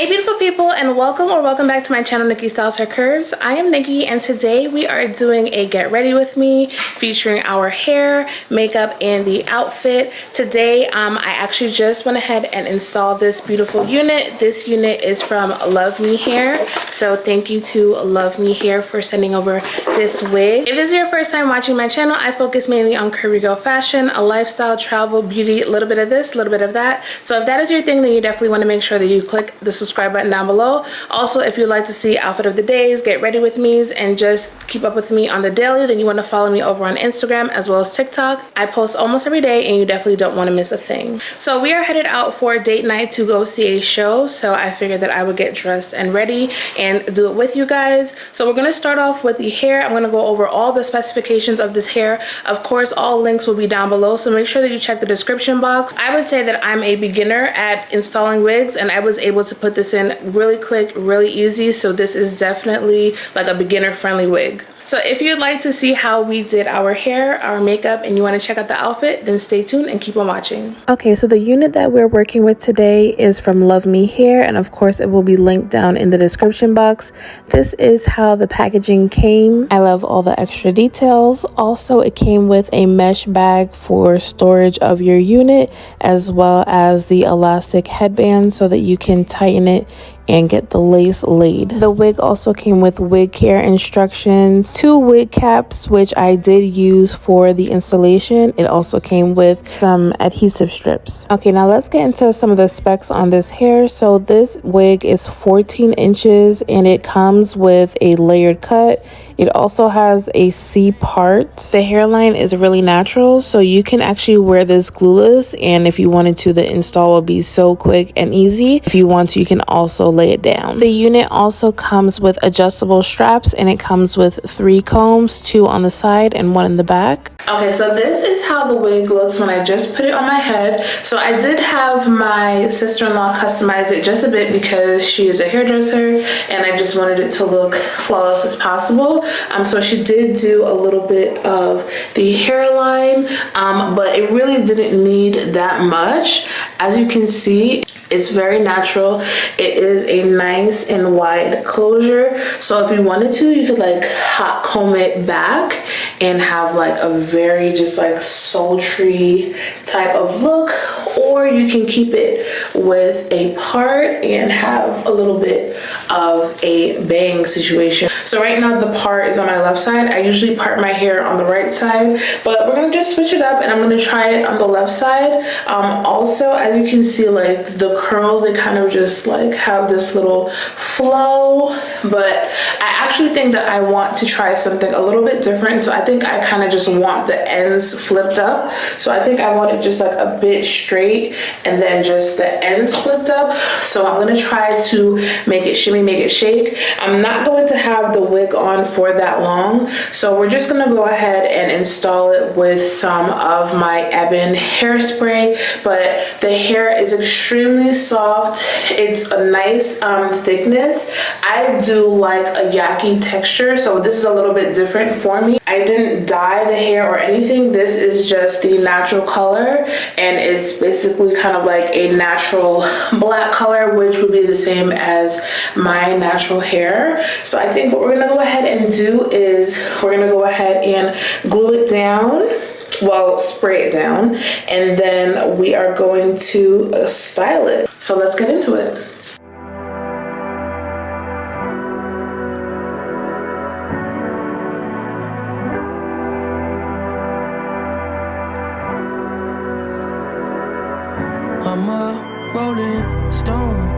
Hey beautiful people, and welcome back to my channel, Nicki Styles Her Curves. I am Nicki, and today we are doing a get ready with me featuring our hair, makeup, and the outfit. Today I actually just went ahead and installed this beautiful unit. This unit is from Luvme Hair, so thank you to Luvme Hair for sending over this wig. If this is your first time watching my channel, I focus mainly on curvy girl fashion, a lifestyle, travel, beauty, a little bit of this, a little bit of that. So if that is your thing, then you definitely want to make sure that you click the subscribe button down below. Also, if you'd like to see outfit of the days, get ready with me's, and just keep up with me on the daily, then you want to follow me over on Instagram as well as TikTok. I post almost every day and you definitely don't want to miss a thing. So we are headed out for date night to go see a show, so I figured that I would get dressed and ready and do it with you guys. So we're going to start off with the hair. I'm going to go over all the specifications of this hair. Of course, all links will be down below, so make sure that you check the description box. I would say that I'm a beginner at installing wigs, and I was able to put this in really quick, really easy, so this is definitely like a beginner friendly wig. So if you'd like to see how we did our hair, our makeup, and you want to check out the outfit, then stay tuned and keep on watching. Okay, so the unit that we're working with today is from Luvme Hair, and of course it will be linked down in the description box. This is how the packaging came. I love all the extra details. Also, it came with a mesh bag for storage of your unit, as well as the elastic headband so that you can tighten it and get the lace laid. The wig also came with wig care instructions, 2 wig caps, which I did use for the installation. It also came with some adhesive strips. Okay, now let's get into some of the specs on this hair. So this wig is 14 inches and it comes with a layered cut. It also has a C part. The hairline is really natural, so you can actually wear this glueless, and if you wanted to, the install will be so quick and easy. If you want to, you can also lay it down. The unit also comes with adjustable straps, and it comes with 3 combs, 2 on the side and 1 in the back. Okay, so this is how the wig looks when I just put it on my head. So I did have my sister-in-law customize it just a bit because she is a hairdresser and I just wanted it to look flawless as possible. So she did do a little bit of the hairline, but it really didn't need that much. As you can see, it's very natural. It is a nice and wide closure. So if you wanted to, you could like hot comb it back and have like a very just like sultry type of look, or you can keep it with a part and have a little bit of a bang situation. So right now the part is on my left side. I usually part my hair on the right side, but we're gonna just switch it up and I'm gonna try it on the left side. Also, as you can see, like the curls, they kind of just like have this little flow, but I actually think that I want to try something a little bit different. So I think I kind of just want the ends flipped up. So I think I want it just like a bit straight and then just the ends flipped up. So I'm gonna try to make it shimmy, make it shake. I'm not going to have the wig on for that long, so we're just gonna go ahead and install it with some of my Ebin hairspray. But the hair is extremely soft. It's a nice thickness. I do like a yaki texture, so this is a little bit different for me. I didn't dye the hair or anything. This is just the natural color, and it's basically kind of like a natural black color, which would be the same as my natural hair. So I think what we're gonna go ahead and do is we're gonna go ahead and glue it down, well, spray it down, and then we are going to style it. So let's get into it. I'm a rolling stone.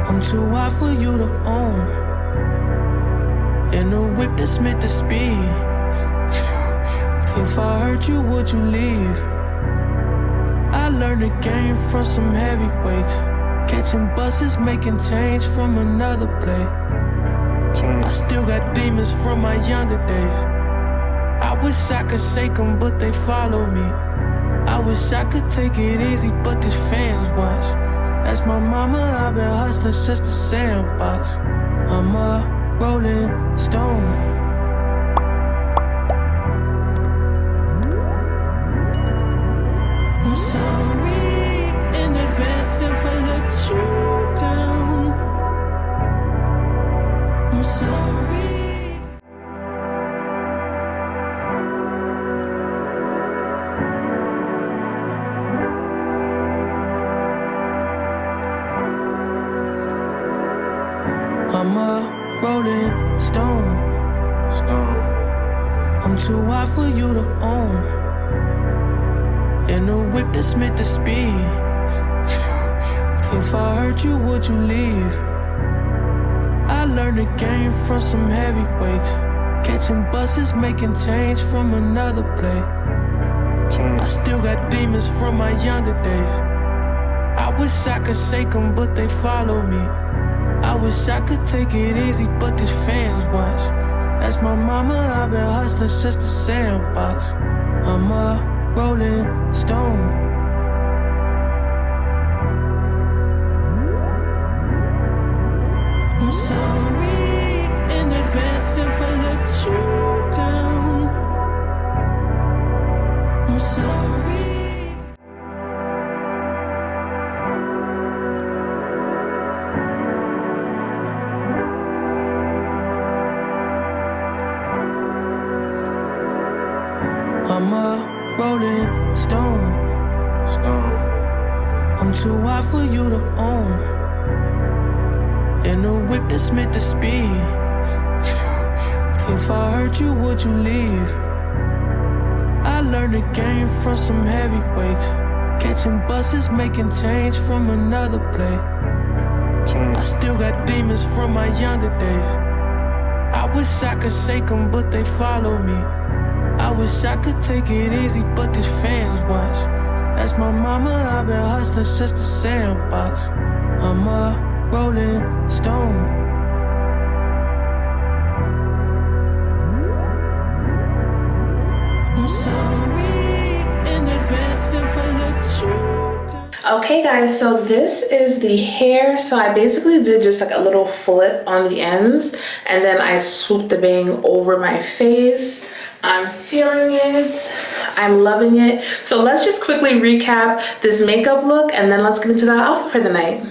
I'm too hot for you to own. In a whip that's meant to speed. If I hurt you, would you leave? I learned the game from some heavyweights. Catching buses, making change from another plate. I still got demons from my younger days. I wish I could shake them, but they follow me. I wish I could take it easy, but these fans watch. That's my mama, I've been hustling since the sandbox. I'm a rolling stone. I'm sorry in advance if I let you down. I'm sorry. I'm a rolling stone. I'm too hot for you to own. In a whip that's meant to speed. If I hurt you, would you leave? I learned the game from some heavyweights. Catching buses, making change from another plate. I still got demons from my younger days. I wish I could shake them, but they follow me. I wish I could take it easy, but these fans watch. That's my mama, I've been hustling since the sandbox. I'm a rolling stone. I'm sorry in advance if I let you down. I'm sorry. I'm a rolling stone. I'm too hot for you to own. In a whip that's meant to speed. If I hurt you, would you leave? I learned the game from some heavyweights. Catching buses, making change from another plate. I still got demons from my younger days. I wish I could shake them, but they follow me. I wish I could take it easy, but these fans watch. That's my mama, I've been hustling since the sandbox. I'm a rolling stone. I'm sorry in advance if I let you down. Okay guys, so this is the hair. So I basically did just like a little flip on the ends and then I swooped the bang over my face. I'm feeling it. I'm loving it. So let's just quickly recap this makeup look and then let's get into the outfit for the night.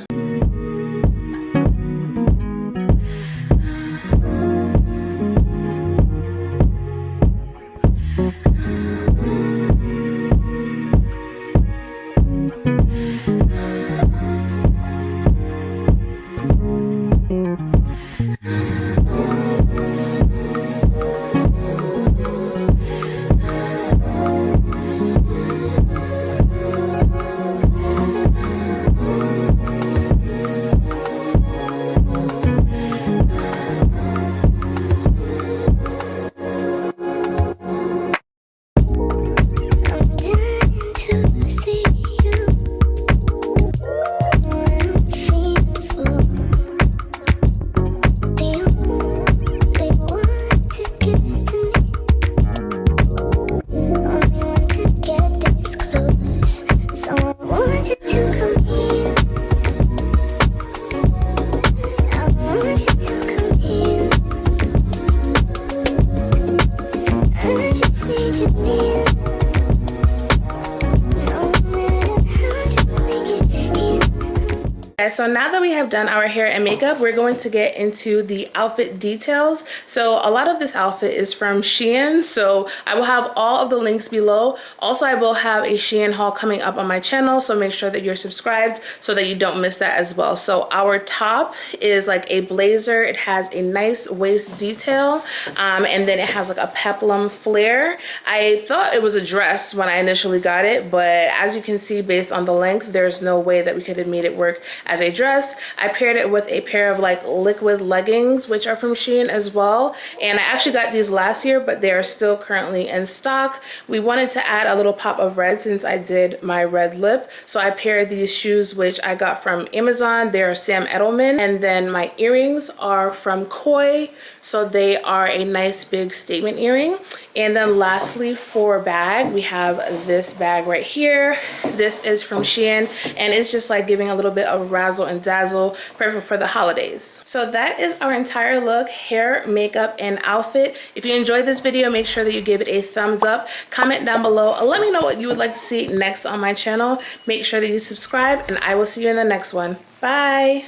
So now that we have done our hair and makeup, we're going to get into the outfit details. So a lot of this outfit is from Shein, so I will have all of the links below. Also, I will have a Shein haul coming up on my channel, so make sure that you're subscribed so that you don't miss that as well. So our top is like a blazer. It has a nice waist detail, and then it has like a peplum flare. I thought it was a dress when I initially got it, but as you can see, based on the length, there's no way that we could have made it work as a dress. I paired it with a pair of like liquid leggings, which are from Shein as well, and I actually got these last year, but they are still currently in stock. We wanted to add a little pop of red since I did my red lip, so I paired these shoes, which I got from Amazon. They're Sam Edelman, and then my earrings are from Koi So they are a nice big statement earring. And then lastly, for bag, we have this bag right here. This is from Shein, and it's just like giving a little bit of razzle and dazzle, perfect for the holidays. So that is our entire look, hair, makeup, and outfit. If you enjoyed this video, make sure that you give it a thumbs up. Comment down below and let me know what you would like to see next on my channel. Make sure that you subscribe, and I will see you in the next one. Bye.